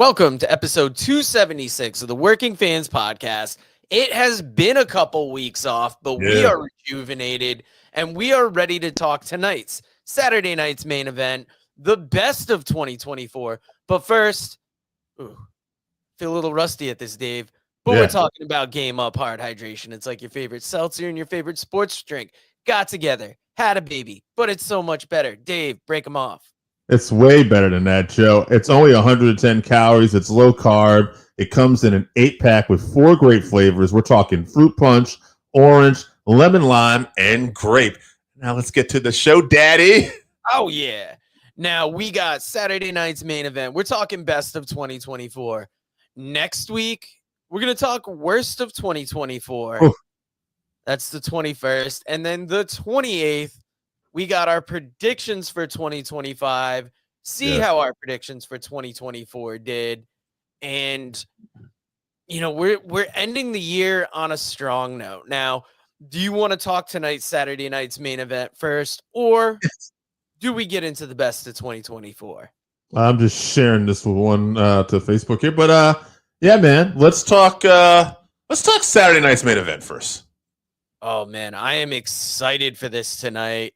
Welcome to episode 276 of the Working Fans Podcast. It has been a couple weeks off, but we are rejuvenated and we are ready to talk tonight's Saturday night's main event, the best of 2024. But first, feel a little rusty at this, Dave, but we're talking about Game Up Hard Hydration. It's like your favorite seltzer and your favorite sports drink got together, had a baby, but it's so much better. Dave, break them off. It's way better than that, Joe. It's only 110 calories. It's low carb. It comes in an 8-pack with 4 great flavors. We're talking fruit punch, orange, lemon lime, and grape. Now let's get to the show, Daddy. Oh, yeah. Now we got Saturday night's main event. We're talking best of 2024. Next week, we're going to talk worst of 2024. Oof. That's the 21st. And then the 28th, we got our predictions for 2025. See how our predictions for 2024 did. And, you know, we're ending the year on a strong note. Now, do you want to talk tonight's Saturday night's main event first, or do we get into the best of 2024? I'm just sharing this with one to Facebook here, but yeah, man, let's talk Saturday night's main event first. Oh man, I am excited for this tonight.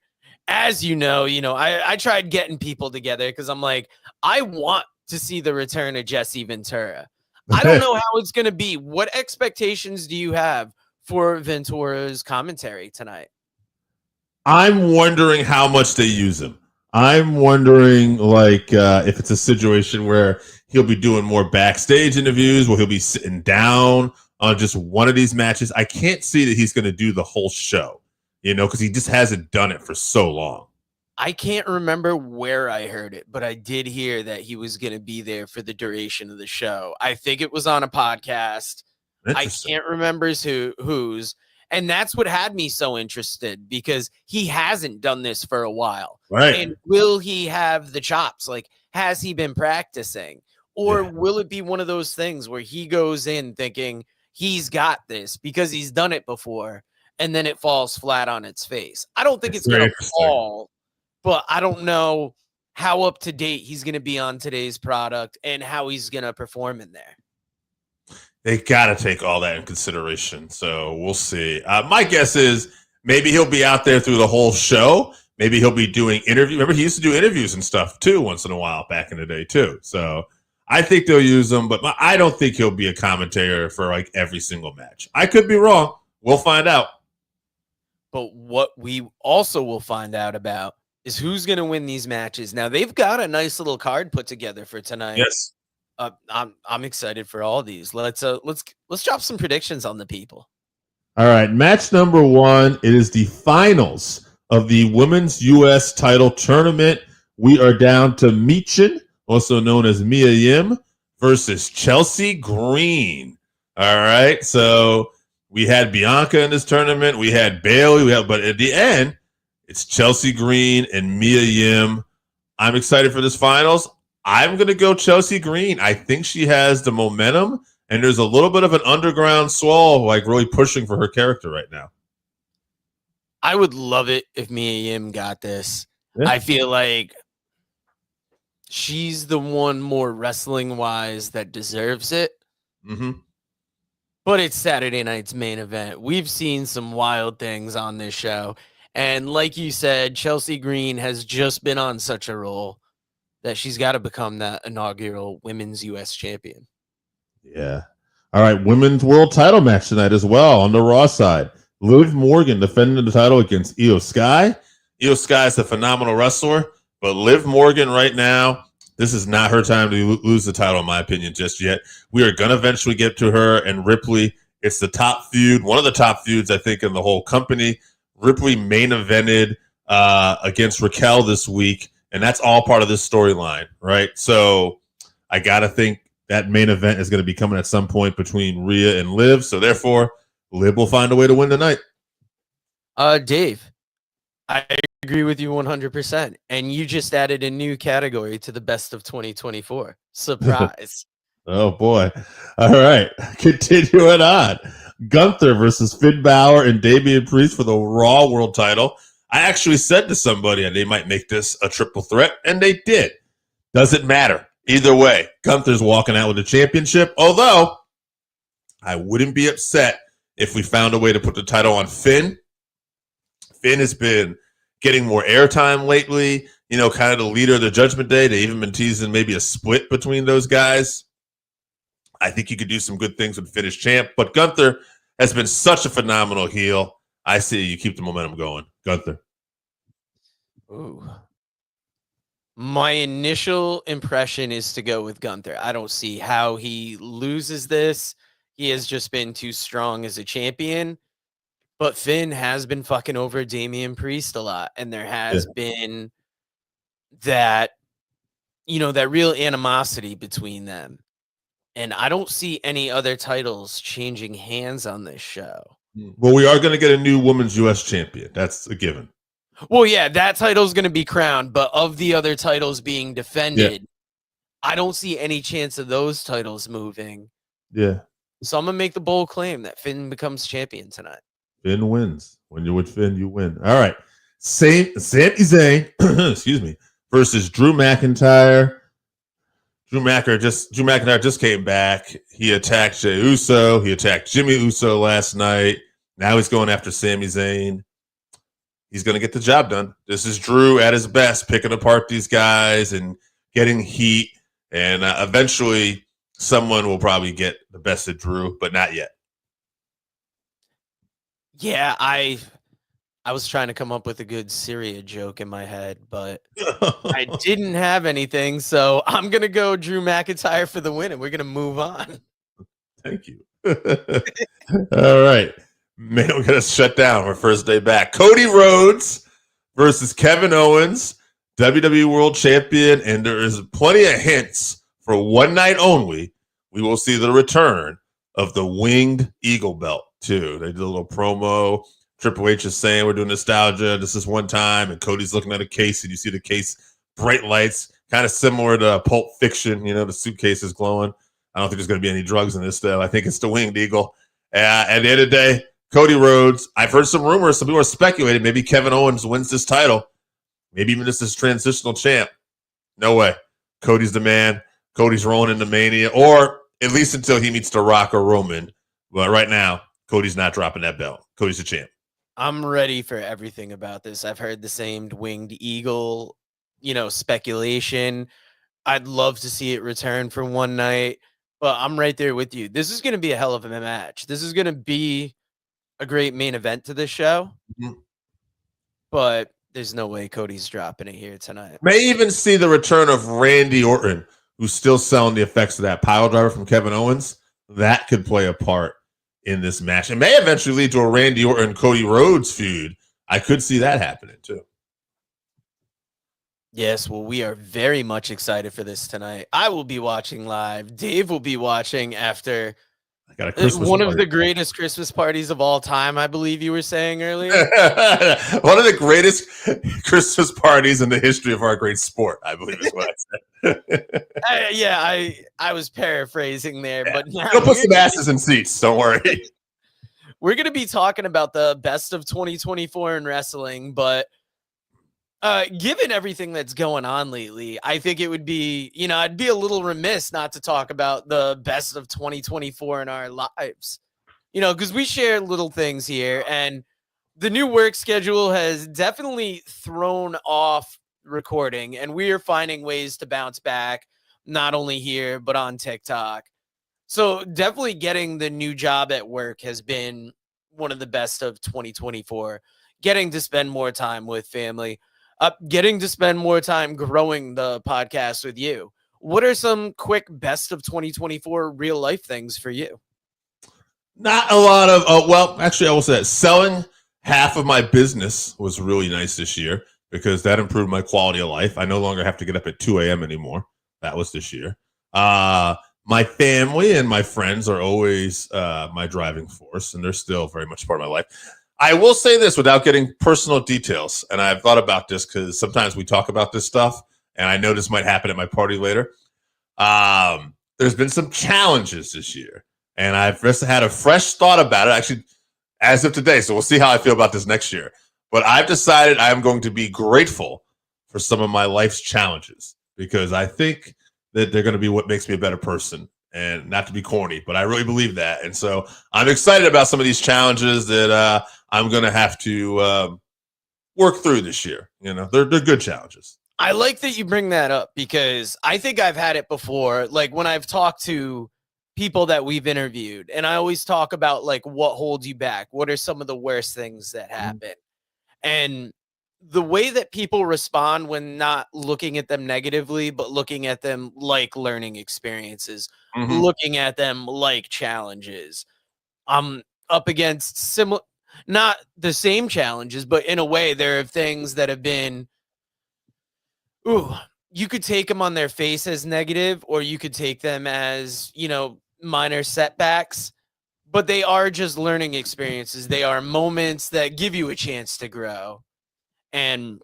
As you know, I tried getting people together because I'm like, I want to see the return of Jesse Ventura. I don't know how it's going to be. What expectations do you have for Ventura's commentary tonight? I'm wondering how much they use him. I'm wondering, if it's a situation where he'll be doing more backstage interviews, where he'll be sitting down on just one of these matches. I can't see that he's going to do the whole show, because he just hasn't done it for so long. I can't remember where I heard it, but I did hear that he was going to be there for the duration of the show. I think it was on a podcast. I can't remember whose. And that's what had me so interested, because he hasn't done this for a while. Right. And will he have the chops? Like, has he been practicing? Or will it be one of those things where he goes in thinking he's got this because he's done it before, and then it falls flat on its face? I don't think it's going to fall, but I don't know how up to date he's going to be on today's product and how he's going to perform in there. They got to take all that in consideration. So we'll see. My guess is maybe he'll be out there through the whole show. Maybe he'll be doing interviews. Remember, he used to do interviews and stuff too once in a while back in the day too. So I think they'll use him, but I don't think he'll be a commentator for like every single match. I could be wrong. We'll find out. But what we also will find out about is who's going to win these matches. Now, they've got a nice little card put together for tonight. Yes. I'm excited for all these. Let's drop some predictions on the people. All right, match number 1. It is the finals of the Women's U.S. title tournament. We are down to Michin, also known as Mia Yim, versus Chelsea Green. All right, so we had Bianca in this tournament. We had Bailey. But at the end, it's Chelsea Green and Mia Yim. I'm excited for this finals. I'm going to go Chelsea Green. I think she has the momentum, and there's a little bit of an underground swell, like really pushing for her character right now. I would love it if Mia Yim got this. Yeah. I feel like she's the one more wrestling-wise that deserves it. Mm-hmm. But it's Saturday night's main event. We've seen some wild things on this show. And like you said, Chelsea Green has just been on such a roll that she's got to become that inaugural women's U.S. champion. Yeah. All right, women's world title match tonight as well on the Raw side. Liv Morgan defending the title against Io Sky. Io Sky is a phenomenal wrestler, but Liv Morgan right now, this is not her time to lose the title, in my opinion, just yet. We are going to eventually get to her and Ripley. It's the top feud, one of the top feuds, I think, in the whole company. Ripley main evented against Raquel this week. And that's all part of this storyline, right? So I got to think that main event is going to be coming at some point between Rhea and Liv. So therefore, Liv will find a way to win tonight. Dave, I agree with you 100%. And you just added a new category to the best of 2024. Surprise. Oh, boy. All right. Continuing on. Gunther versus Finn Balor and Damian Priest for the Raw World title. I actually said to somebody, and they might make this a triple threat, and they did. Doesn't matter. Either way, Gunther's walking out with the championship, although I wouldn't be upset if we found a way to put the title on Finn. Finn has been getting more airtime lately, kind of the leader of the Judgment Day. They even been teasing maybe a split between those guys. I think you could do some good things with Finn as champ, but Gunther has been such a phenomenal heel. I say you keep the momentum going. Gunther. Ooh. My initial impression is to go with Gunther. I don't see how he loses this. He has just been too strong as a champion. But Finn has been fucking over Damian Priest a lot. And there has been that, that real animosity between them. And I don't see any other titles changing hands on this show. Well, we are going to get a new women's U.S. champion. That's a given. Well, yeah, that title's going to be crowned, but of the other titles being defended, I don't see any chance of those titles moving. Yeah. So I'm going to make the bold claim that Finn becomes champion tonight. Finn wins. When you're with Finn, you win. All right. Sami Zayn, excuse me, versus Drew McIntyre. Drew McIntyre just came back. He attacked Jey Uso. He attacked Jimmy Uso last night. Now he's going after Sami Zayn. He's going to get the job done. This is Drew at his best, picking apart these guys and getting heat. And eventually, someone will probably get the best of Drew, but not yet. Yeah, I was trying to come up with a good Syria joke in my head, but I didn't have anything. So I'm going to go Drew McIntyre for the win, and we're going to move on. Thank you. All right. Man, we're going to shut down our first day back. Cody Rhodes versus Kevin Owens, WWE World Champion, and there is plenty of hints for one night only. We will see the return of the Winged Eagle belt, too. They did a little promo. Triple H is saying we're doing nostalgia. This is one time, and Cody's looking at a case, and you see the case, bright lights, kind of similar to Pulp Fiction. The suitcase is glowing. I don't think there's going to be any drugs in this, though. I think it's the Winged Eagle. At the end of the day, Cody Rhodes, I've heard some rumors. Some people are speculating maybe Kevin Owens wins this title. Maybe even this is transitional champ. No way. Cody's the man. Cody's rolling into Mania, or at least until he meets The Rock or Roman. But right now, Cody's not dropping that belt. Cody's the champ. I'm ready for everything about this. I've heard the same Winged Eagle, speculation. I'd love to see it return for one night, but I'm right there with you. This is going to be a hell of a match. This is going to be a great main event to this show, but there's no way Cody's dropping it here tonight. May even see the return of Randy Orton, who's still selling the effects of that pile driver from Kevin Owens. That could play a part in this match. It may eventually lead to a Randy Orton Cody Rhodes feud. I could see that happening too. Yes, well, we are very much excited for this tonight. I will be watching live. Dave will be watching after one of the greatest Christmas parties of all time, I believe you were saying earlier. One of the greatest Christmas parties in the history of our great sport, I believe is what I said. I was paraphrasing there, but now don't put some asses in seats. Don't worry. We're going to be talking about the best of 2024 in wrestling, but given everything that's going on lately, I think it would be, I'd be a little remiss not to talk about the best of 2024 in our lives, because we share little things here, and the new work schedule has definitely thrown off recording, and we are finding ways to bounce back, not only here, but on TikTok. So definitely getting the new job at work has been one of the best of 2024, getting to spend more time with family. Getting to spend more time growing the podcast with you. What are some quick best of 2024 real life things for you? Not a lot of, actually, I will say that selling half of my business was really nice this year because that improved my quality of life. I no longer have to get up at 2 a.m. anymore. That was this year. My family and my friends are always my driving force, and they're still very much part of my life. I will say this without getting personal details, and I've thought about this because sometimes we talk about this stuff, and I know this might happen at my party later. There's been some challenges this year, and I've just had a fresh thought about it, actually, as of today, so we'll see how I feel about this next year. But I've decided I'm going to be grateful for some of my life's challenges because I think that they're going to be what makes me a better person. And not to be corny, but I really believe that. And so I'm excited about some of these challenges that I'm going to have to work through this year. They're good challenges. I like that you bring that up because I think I've had it before. Like when I've talked to people that we've interviewed, and I always talk about like what holds you back. What are some of the worst things that happen? And the way that people respond when not looking at them negatively, but looking at them like learning experiences, looking at them like challenges. I'm up against similar, not the same challenges, but in a way, there are things that have been, you could take them on their face as negative, or you could take them as, minor setbacks, but they are just learning experiences. They are moments that give you a chance to grow. And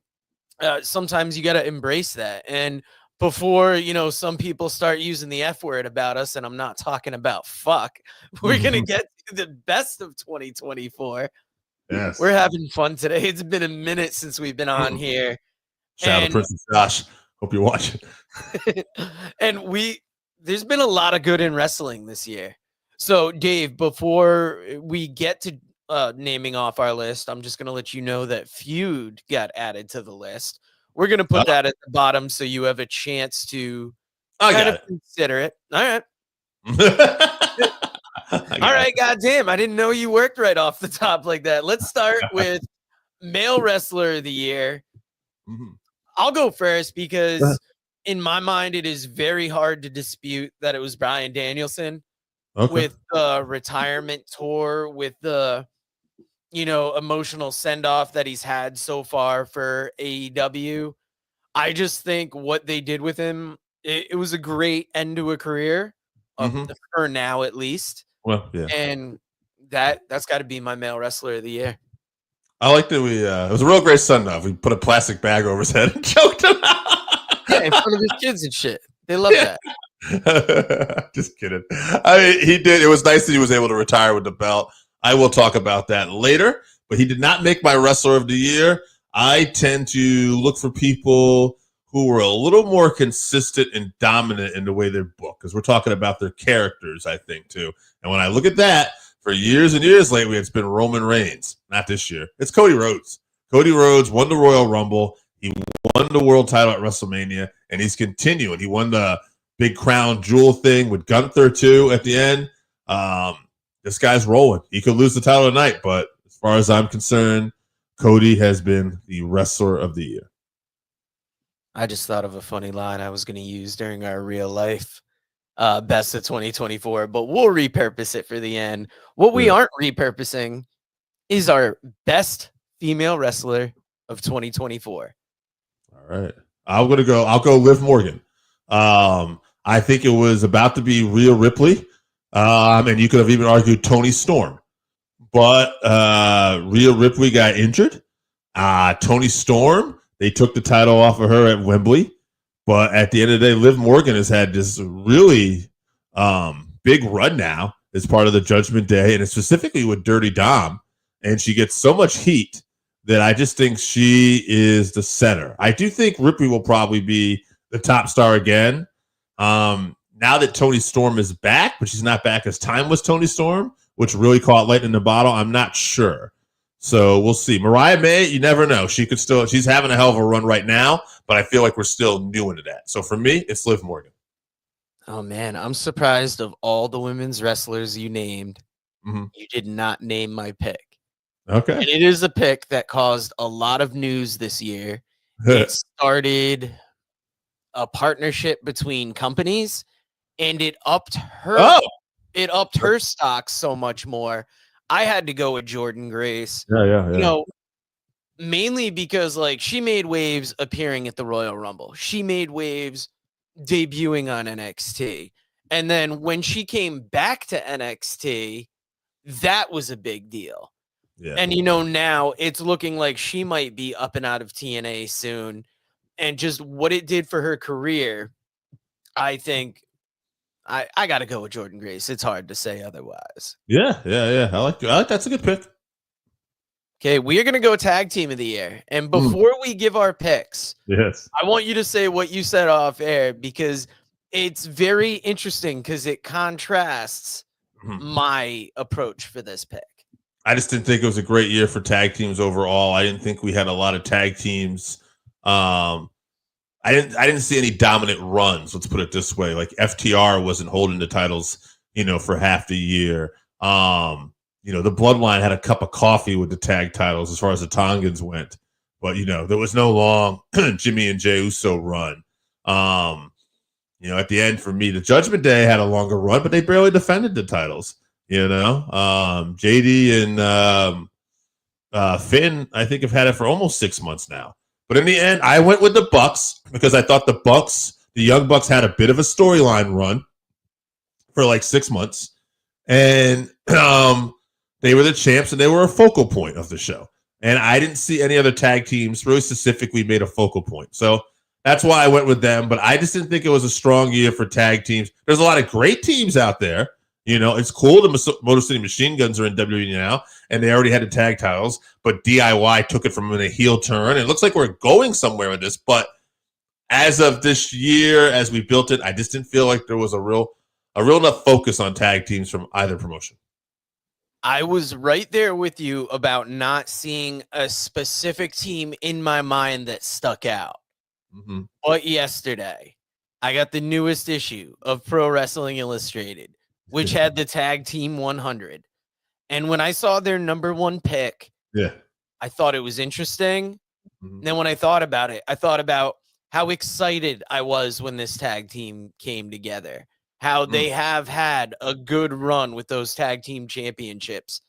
sometimes you got to embrace that. And before, some people start using the F word about us, and I'm not talking about fuck, we're going to get to the best of 2024. Yes. We're having fun today. It's been a minute since we've been on here. Shout out to Princess Josh. Hope you're watching. And there's been a lot of good in wrestling this year. So, Dave, before we get to naming off our list, I'm just going to let you know that Feud got added to the list. We're going to put that at the bottom so you have a chance to kind of consider it. All right. All right, goddamn. I didn't know you worked right off the top like that. Let's start with male wrestler of the year. I'll go first because in my mind, it is very hard to dispute that it was Bryan Danielson with the retirement tour, with the, emotional send-off that he's had so far for AEW. I just think what they did with him, it was a great end to a career, for now at least. Well, yeah. And that's got to be my male wrestler of the year. I like that it was a real great send-off. We put a plastic bag over his head and choked him out. Yeah, in front of his kids and shit. They love that. Just kidding. I mean, he did. It was nice that he was able to retire with the belt. I will talk about that later, but he did not make my wrestler of the year. I tend to look for people who were a little more consistent and dominant in the way they're booked, because we're talking about their characters, I think, too. And when I look at that, for years and years lately, it's been Roman Reigns. Not this year. It's Cody Rhodes. Cody Rhodes won the Royal Rumble. He won the world title at WrestleMania, and he's continuing. He won the big crown jewel thing with Gunther, too, at the end. This guy's rolling. He could lose the title tonight, but as far as I'm concerned, Cody has been the wrestler of the year. I just thought of a funny line I was going to use during our real life best of 2024, but we'll repurpose it for the end. What we aren't repurposing is our best female wrestler of 2024. All right. I'll go Liv Morgan. I think it was about to be Rhea Ripley. And you could have even argued Toni Storm. But Rhea Ripley got injured. Toni Storm, they took the title off of her at Wembley. But at the end of the day, Liv Morgan has had this really big run now as part of the Judgment Day, and specifically with Dirty Dom. And she gets so much heat that I just think she is the center. I do think Ripley will probably be the top star again. Now that Toni Storm is back, but she's not back as time was Toni Storm, which really caught lightning in the bottle, I'm not sure. So we'll see. Mariah May, you never know. She's having a hell of a run right now, but I feel like we're still new into that. So for me, it's Liv Morgan. Oh, man, I'm surprised of all the women's wrestlers you named, you did not name my pick. Okay. And it is a pick that caused a lot of news this year. It started a partnership between companies, and it upped her her stock so much more. I had to go with Jordynne Grace. Yeah. Mainly because she made waves appearing at the Royal Rumble. She made waves debuting on NXT. And then when she came back to NXT, that was a big deal. Yeah. And now it's looking like she might be up and out of TNA soon. And just what it did for her career, I think I got to go with Jordynne Grace. It's hard to say otherwise. Yeah. I like that's a good pick. Okay, we are going to go tag team of the year. And before we give our picks, yes, I want you to say what you said off air, because It's very interesting because it contrasts my approach for this pick. I just didn't think it was a great year for tag teams overall. I didn't think we had a lot of tag teams. I didn't see any dominant runs. Let's put it this way: like FTR wasn't holding the titles, for half the year. The Bloodline had a cup of coffee with the tag titles as far as the Tongans went, but there was no long Jimmy and Jey Uso run. At the end for me, the Judgment Day had a longer run, but they barely defended the titles. JD and Finn, I think, have had it for almost 6 months now. But in the end, I went with the Bucks because I thought the Young Bucks had a bit of a storyline run for like 6 months. And they were the champs and they were a focal point of the show. And I didn't see any other tag teams really specifically made a focal point. So that's why I went with them. But I just didn't think it was a strong year for tag teams. There's a lot of great teams out there. It's cool. The Motor City Machine Guns are in WWE now, and they already had the tag titles, but DIY took it from a heel turn. It looks like we're going somewhere with this, but as of this year, as we built it, I just didn't feel like there was a real enough focus on tag teams from either promotion. I was right there with you about not seeing a specific team in my mind that stuck out. Mm-hmm. But yesterday, I got the newest issue of Pro Wrestling Illustrated, which had the Tag Team 100. And when I saw their number one pick, I thought it was interesting. Mm-hmm. Then when I thought about it, I thought about how excited I was when this tag team came together, how they have had a good run with those tag team championships.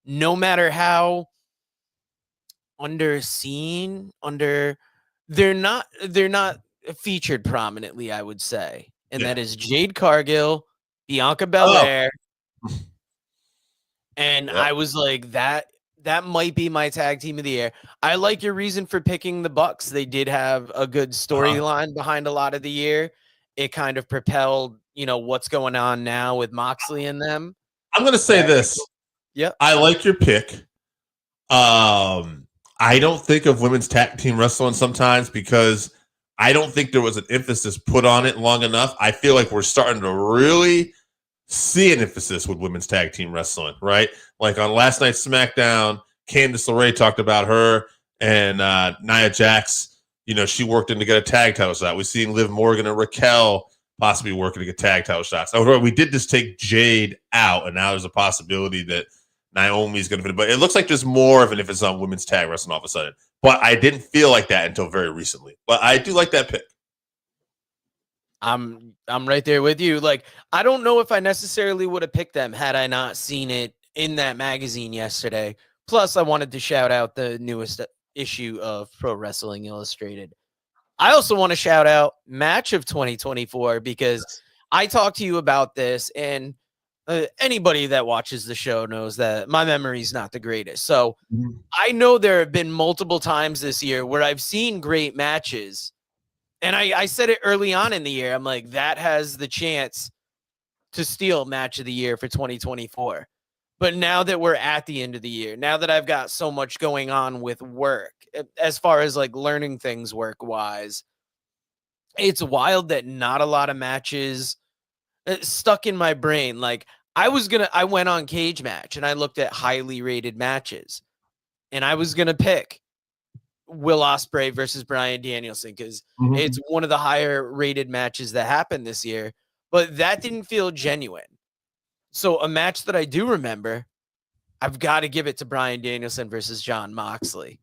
No matter how underseen, they're not featured prominently, I would say. And that is Jade Cargill, Bianca Belair. And I was like, that might be my tag team of the year. I like your reason for picking the Bucks. They did have a good storyline behind a lot of the year. It kind of propelled, what's going on now with Moxley and them. I'm going to say this. Yeah. I like your pick. I don't think of women's tag team wrestling sometimes because I don't think there was an emphasis put on it long enough. I feel like we're starting to really see an emphasis with women's tag team wrestling, right? Like on last night's SmackDown, Candice LeRae talked about her and Nia Jax. She worked in to get a tag title shot. We're seeing Liv Morgan and Raquel possibly working to get tag title shots. We did just take Jade out, and now there's a possibility that Naomi's going to finish. But it looks like there's more of an emphasis on women's tag wrestling all of a sudden. But I didn't feel like that until very recently. But I do like that pick. I'm right there with you. Like, I don't know if I necessarily would have picked them had I not seen it in that magazine yesterday. Plus, I wanted to shout out the newest issue of Pro Wrestling Illustrated. I also want to shout out Match of 2024 because I talked to you about this, and anybody that watches the show knows that my memory is not the greatest. So I know there have been multiple times this year where I've seen great matches. And I said it early on in the year. I'm like, that has the chance to steal Match of the Year for 2024. But now that we're at the end of the year, now that I've got so much going on with work, as far as like learning things work-wise, it's wild that not a lot of matches stuck in my brain. Like I went on Cage Match and I looked at highly rated matches. And I was going to pick Will Ospreay versus Bryan Danielson because it's one of the higher rated matches that happened this year, but that didn't feel genuine. So a match that I do remember, I've got to give it to Bryan Danielson versus Jon Moxley.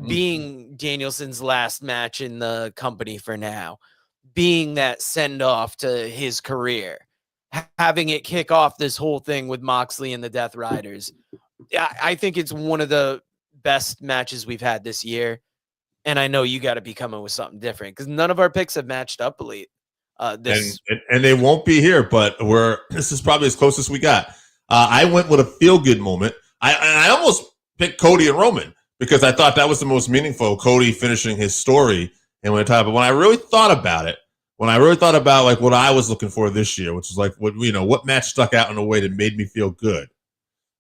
Being Danielson's last match in the company for now, being that send off to his career, having it kick off this whole thing with Moxley and the Death Riders. I think it's one of the best matches we've had this year, and I know you got to be coming with something different because none of our picks have matched up elite. And they won't be here, but this is probably as close as we got. I went with a feel good moment. I almost picked Cody and Roman because I thought that was the most meaningful. Cody finishing his story, and but when I really thought about it, like what I was looking for this year, which is like what match stuck out in a way that made me feel good.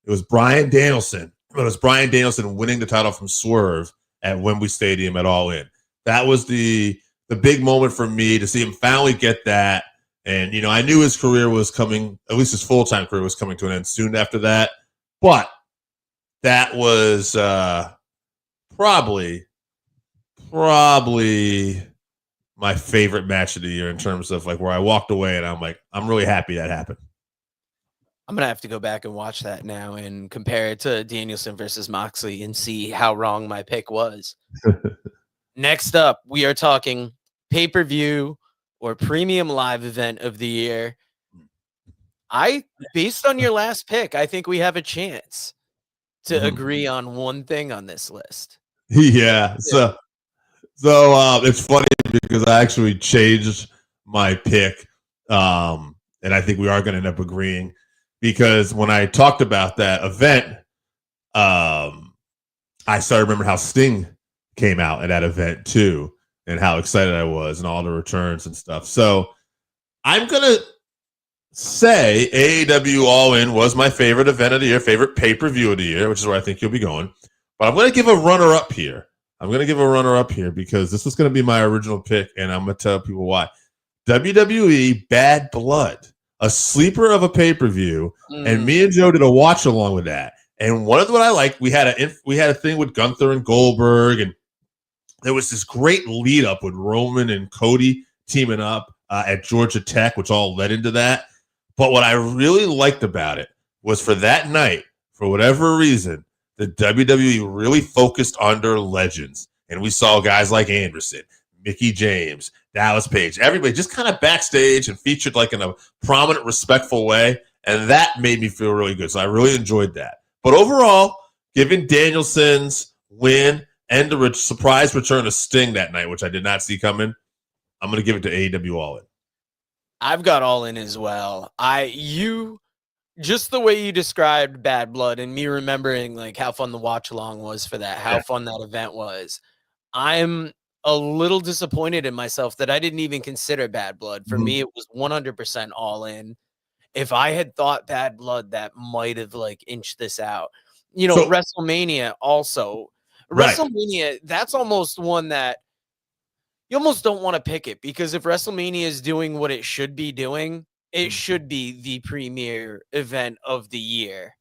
It was Bryan Danielson. It was Bryan Danielson winning the title from Swerve at Wembley Stadium at All In. That was the the big moment for me to see him finally get that. And, you know, I knew his career was coming, at least his full-time career was coming to an end soon after that. But that was probably my favorite match of the year in terms of like where I walked away and I'm like, I'm really happy that happened. I'm gonna have to go back and watch that now and compare it to Danielson versus Moxley and see how wrong my pick was. Next up, we are talking pay-per-view or premium live event of the year. Based on your last pick, I think we have a chance to agree on one thing on this list. Yeah. So it's funny because I actually changed my pick. And I think we are going to end up agreeing because when I talked about that event, I started remembering how Sting came out at that event too and how excited I was and all the returns and stuff. So I'm going to say AEW All In was my favorite event of the year, favorite pay-per-view of the year, which is where I think you'll be going. But I'm going to give a runner-up here. Because this was going to be my original pick, and I'm going to tell people why. WWE Bad Blood, a sleeper of a pay-per-view, and me and Joe did a watch-along with that. And one of what I liked, we had a thing with Gunther and Goldberg, and there was this great lead-up with Roman and Cody teaming up at Georgia Tech, which all led into that. But what I really liked about it was for that night, for whatever reason, the WWE really focused on their legends. And we saw guys like Anderson, Mickey James, Dallas Page, everybody just kind of backstage and featured like in a prominent, respectful way. And that made me feel really good. So I really enjoyed that. But overall, given Danielson's win and the surprise return of Sting that night, which I did not see coming, I'm going to give it to AEW All In. I've got All In as well. Just the way you described Bad Blood and me remembering like how fun the watch along was for that, how fun that event was. I'm a little disappointed in myself that I didn't even consider Bad Blood. For me, it was 100% All In. If I had thought Bad Blood, that might have like inched this out. You know, WrestleMania also. Right. WrestleMania, that's almost one that you almost don't want to pick it because if WrestleMania is doing what it should be doing, it should be the premier event of the year.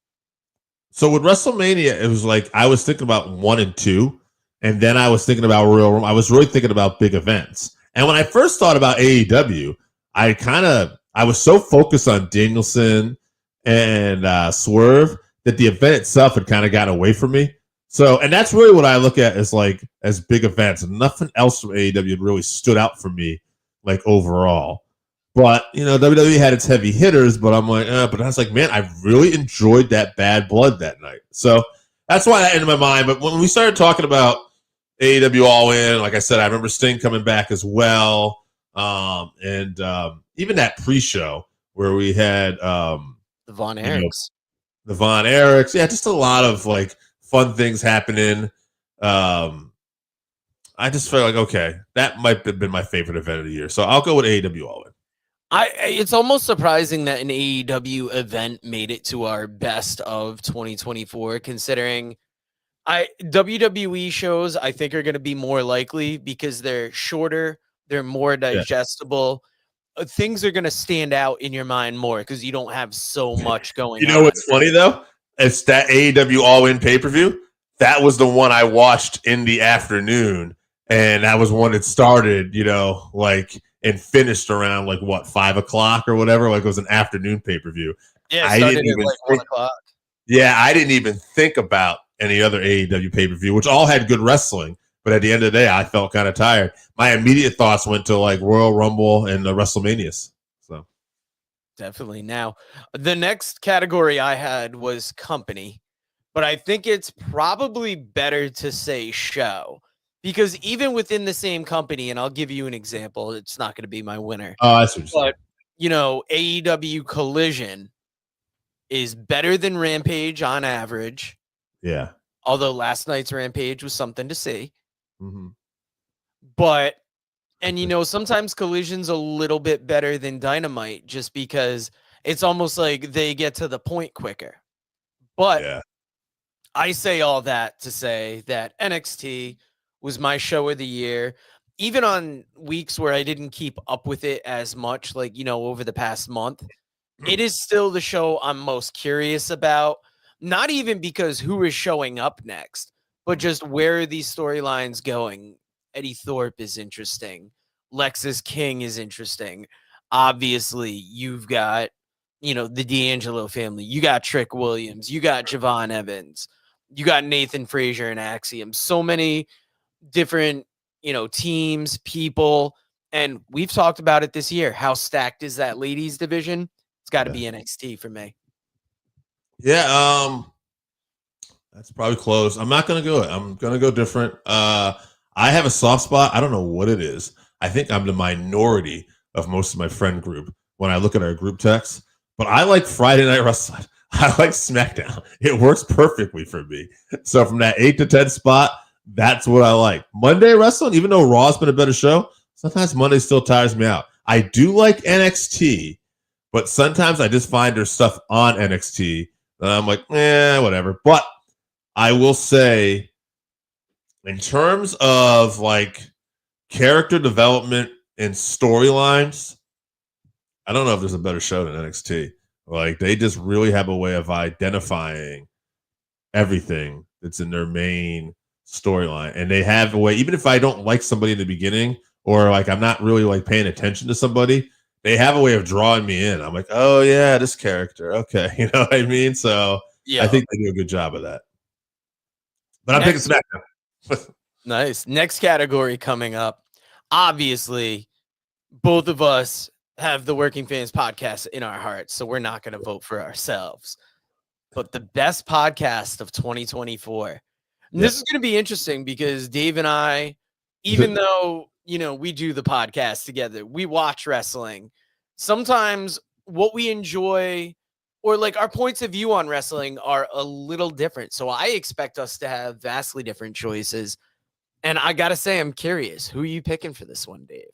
So with WrestleMania, it was like I was thinking about 1 and 2, and then I was thinking about Royal Rumble. I was really thinking about big events. And when I first thought about AEW, I was so focused on Danielson and Swerve that the event itself had kind of gotten away from me. So, and that's really what I look at as big events. And nothing else from AEW really stood out for me, like overall. But, you know, WWE had its heavy hitters, but I'm like, but I was like, man, I really enjoyed that Bad Blood that night. So that's why that ended my mind. But when we started talking about AEW All In, like I said, I remember Sting coming back as well. And even that pre-show where we had the Von Erichs. The Von Erichs. Yeah, just a lot of like fun things happening. I just felt like, okay, that might have been my favorite event of the year. So I'll go with AEW All In. It's almost surprising that an AEW event made it to our best of 2024, considering WWE shows I think are going to be more likely because they're shorter, they're more digestible. Things are going to stand out in your mind more because you don't have so much going on. You know what's funny though? It's that AEW All In pay-per-view. That was the one I watched in the afternoon, and that was one that started, you know, like and finished around like what 5 o'clock or whatever. Like it was an afternoon pay-per-view. Yeah, I didn't even like 1 o'clock. Yeah, I didn't even think about any other AEW pay-per-view, which all had good wrestling. But at the end of the day, I felt kind of tired. My immediate thoughts went to like Royal Rumble and the WrestleManias. So definitely. Now, the next category I had was company, but I think it's probably better to say show because even within the same company, and I'll give you an example, it's not going to be my winner. Oh, I see what you're saying. But, you know, AEW Collision is better than Rampage on average. Yeah. Although last night's Rampage was something to see. Mm-hmm. But, and you know, sometimes Collision's a little bit better than Dynamite just because it's almost like they get to the point quicker. But yeah. I say all that to say that NXT was my show of the year. even on weeks where I didn't keep up with it as much, like, over the past month, it is still the show I'm most curious about. Not even because who is showing up next, but just where are these storylines going? Eddie Thorpe is interesting. Lexus King is interesting. Obviously, you've got, the D'Angelo family. You got Trick Williams. You got Javon Evans. You got Nathan Frazier and Axiom. So many different, teams, people. And we've talked about it this year. How stacked is that ladies division? It's got to be NXT for me. Yeah, that's probably close. I'm not gonna go it. I'm gonna go different. I have a soft spot. I don't know what it is. I think I'm the minority of most of my friend group when I look at our group text. But I like Friday Night Wrestling. I like SmackDown. It works perfectly for me. So from that 8 to 10 spot, that's what I like. Monday Wrestling, even though Raw's been a better show, sometimes Monday still tires me out. I do like NXT, but sometimes I just find there's stuff on NXT that I'm like, whatever. But I will say, in terms of like character development and storylines, I don't know if there's a better show than NXT. Like, they just really have a way of identifying everything that's in their main storyline. And they have a way, even if I don't like somebody in the beginning, or like I'm not really like paying attention to somebody, they have a way of drawing me in. I'm like, oh yeah, this character. Okay. You know what I mean? So I think they do a good job of that. But I'm picking SmackDown. Nice. Next category coming up. Obviously, both of us have the Working Fans podcast in our hearts, so we're not going to vote for ourselves. But the best podcast of 2024. And this is going to be interesting because Dave and I, even though, we do the podcast together, we watch wrestling. Sometimes what we enjoy or like our points of view on wrestling are a little different. So I expect us to have vastly different choices. And I got to say, I'm curious. Who are you picking for this one, Dave?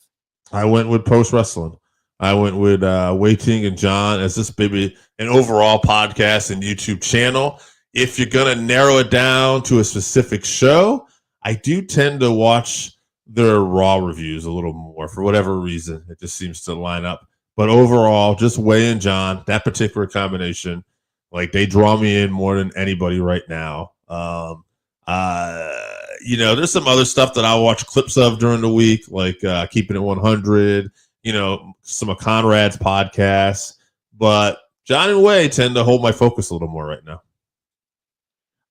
I went with Post Wrestling. I went with Wei Ting and John as this baby an overall podcast and YouTube channel. If you're going to narrow it down to a specific show, I do tend to watch their Raw reviews a little more for whatever reason. It just seems to line up. But overall, just Wei and John, that particular combination, like they draw me in more than anybody right now. There's some other stuff that I watch clips of during the week, like Keeping It 100, some of Conrad's podcasts. But John and Wei tend to hold my focus a little more right now.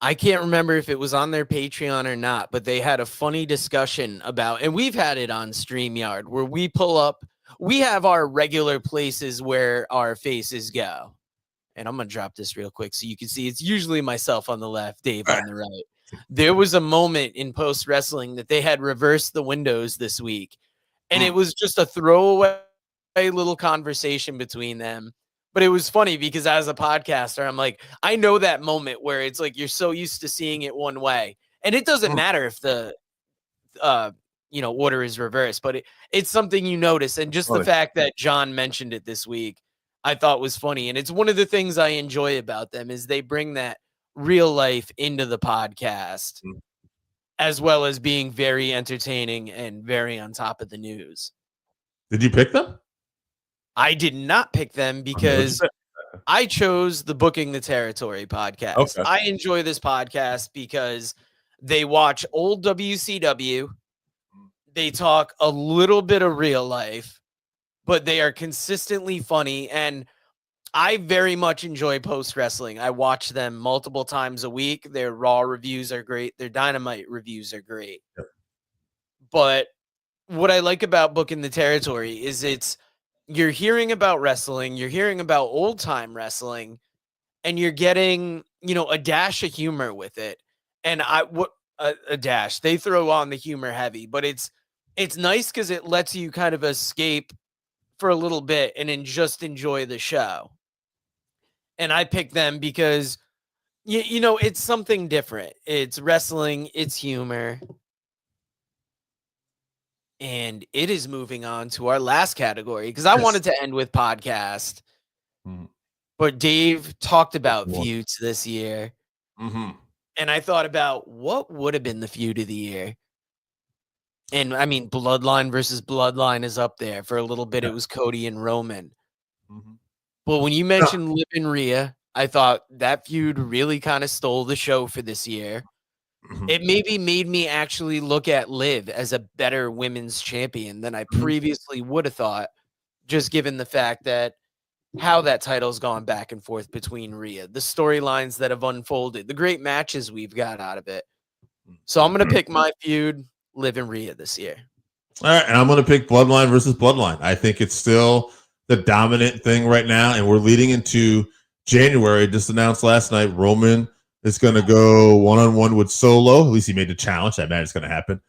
I can't remember if it was on their Patreon or not, but they had a funny discussion about, and we've had it on StreamYard, where we have our regular places where our faces go. And I'm going to drop this real quick so you can see it's usually myself on the left, Dave on the right. There was a moment in Post Wrestling that they had reversed the windows this week, and it was just a throwaway little conversation between them. But it was funny because as a podcaster, I'm like, I know that moment where it's like you're so used to seeing it one way, and it doesn't matter if the order is reversed, but it's something you notice. And just the fact that John mentioned it this week, I thought was funny. And it's one of the things I enjoy about them is they bring that real life into the podcast, as well as being very entertaining and very on top of the news. Did you pick them? I did not pick them because I chose the Booking the Territory podcast. Okay. I enjoy this podcast because they watch old WCW. They talk a little bit of real life, but they are consistently funny. And I very much enjoy Post Wrestling. I watch them multiple times a week. Their Raw reviews are great. Their Dynamite reviews are great. Yep. But what I like about Booking the Territory is you're hearing about wrestling, you're hearing about old time wrestling, and you're getting, a dash of humor with it. And a dash, they throw on the humor heavy, but it's nice because it lets you kind of escape for a little bit and then just enjoy the show. And I picked them because, it's something different. It's wrestling, it's humor. And it is moving on to our last category because I wanted to end with podcast. But Dave talked about feuds this year. And I thought about what would have been the feud of the year. And I mean, Bloodline versus Bloodline is up there. For a little bit, it was Cody and Roman. Mhm. But when you mentioned Liv and Rhea, I thought that feud really kind of stole the show for this year. Mhm. It maybe made me actually look at Liv as a better women's champion than I Mhm. previously would have thought, just given the fact that how that title's gone back and forth between Rhea, the storylines that have unfolded, the great matches we've got out of it. So I'm going to pick my feud, Liv and Rhea this year. All right, and I'm going to pick Bloodline versus Bloodline. I think it's still the dominant thing right now, and we're leading into January. Just announced last night, Roman is going to go one-on-one with Solo. At least he made the challenge. That match is going to happen.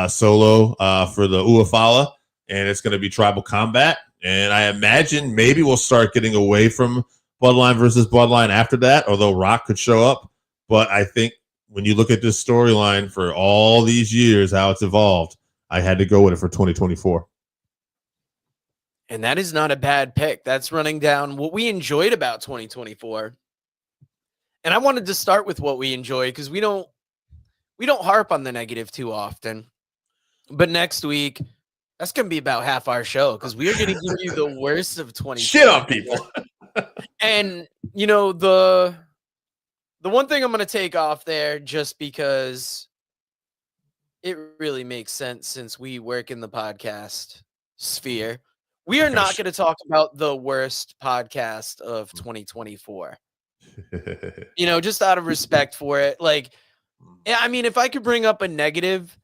Solo for the Uafala, and it's going to be tribal combat. And I imagine maybe we'll start getting away from Bloodline versus Bloodline after that, although Rock could show up. But I think when you look at this storyline for all these years, how it's evolved, I had to go with it for 2024. And that is not a bad pick. That's running down what we enjoyed about 2024. And I wanted to start with what we enjoy because we don't harp on the negative too often. But next week, that's going to be about half our show because we are going to give you the worst of 20. Shit on people. And you know, the one thing I'm going to take off there, just because it really makes sense since we work in the podcast sphere, we are not going to talk about the worst podcast of 2024. You know, just out of respect for it. Like, I mean, if I could bring up a negative,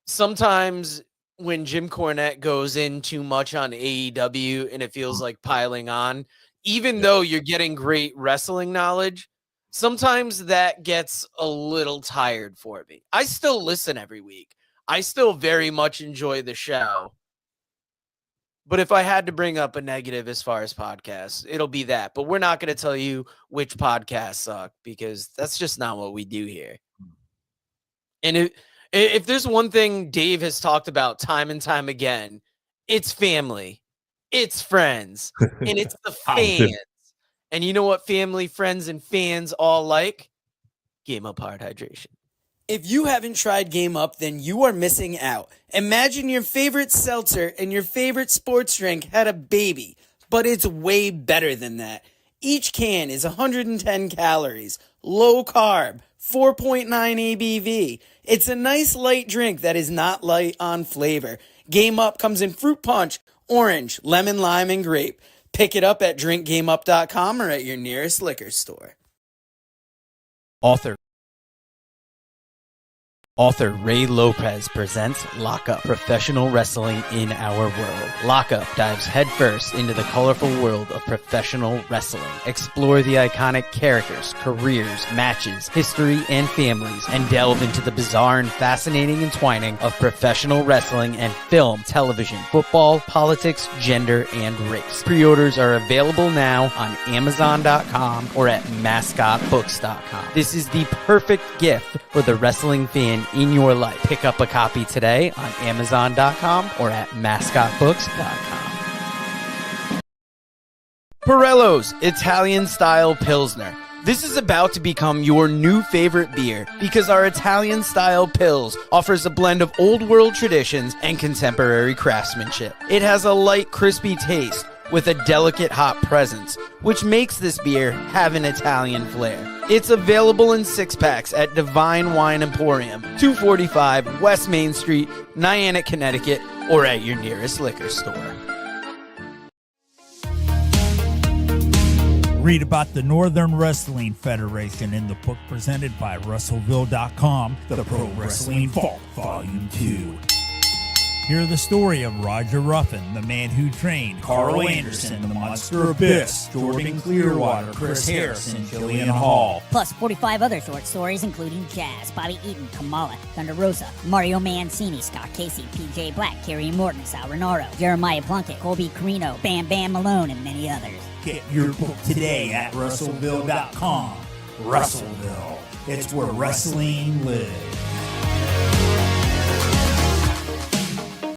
sometimes when Jim Cornette goes in too much on AEW and it feels like piling on, even though you're getting great wrestling knowledge, sometimes that gets a little tired for me. I still listen every week. I still very much enjoy the show. But if I had to bring up a negative as far as podcasts, it'll be that. But we're not going to tell you which podcasts suck because that's just not what we do here. And if there's one thing Dave has talked about time and time again, it's family, it's friends, and it's the fans. And you know what family, friends, and fans all like? Game Up Hard Hydration. If you haven't tried Game Up, then you are missing out. Imagine your favorite seltzer and your favorite sports drink had a baby, but it's way better than that. Each can is 110 calories, low carb, 4.9 ABV. It's a nice light drink that is not light on flavor. Game Up comes in fruit punch, orange, lemon, lime, and grape. Pick it up at drinkgameup.com or at your nearest liquor store. Author Ray Lopez presents Lockup, professional wrestling in our world. Lockup dives headfirst into the colorful world of professional wrestling. Explore the iconic characters, careers, matches, history, and families, and delve into the bizarre and fascinating entwining of professional wrestling and film, television, football, politics, gender, and race. Pre-orders are available now on Amazon.com or at MascotBooks.com. This is the perfect gift for the wrestling fan in your life. Pick up a copy today on Amazon.com or at MascotBooks.com. Pirello's Italian-style Pilsner. This is about to become your new favorite beer because our Italian-style Pils offers a blend of old-world traditions and contemporary craftsmanship. It has a light, crispy taste with a delicate hop presence, which makes this beer have an Italian flair. It's available in 6-packs at Divine Wine Emporium, 245 West Main Street, Niantic, Connecticut, or at your nearest liquor store. Read about the Northern Wrestling Federation in the book presented by Russellville.com, The Pro Wrestling Vault, Volume 2. Hear the story of Roger Ruffin, the man who trained Carl Anderson, the Monster Abyss, Jordan Clearwater, Chris Harris, and Jillian Hall. Plus 45 other short stories, including Jazz, Bobby Eaton, Kamala, Thunder Rosa, Mario Mancini, Scott Casey, PJ Black, Kerry Morton, Sal Renaro, Jeremiah Plunkett, Colby Carino, Bam Bam Malone, and many others. Get your book today at Russellville.com. Russellville. It's where wrestling lives.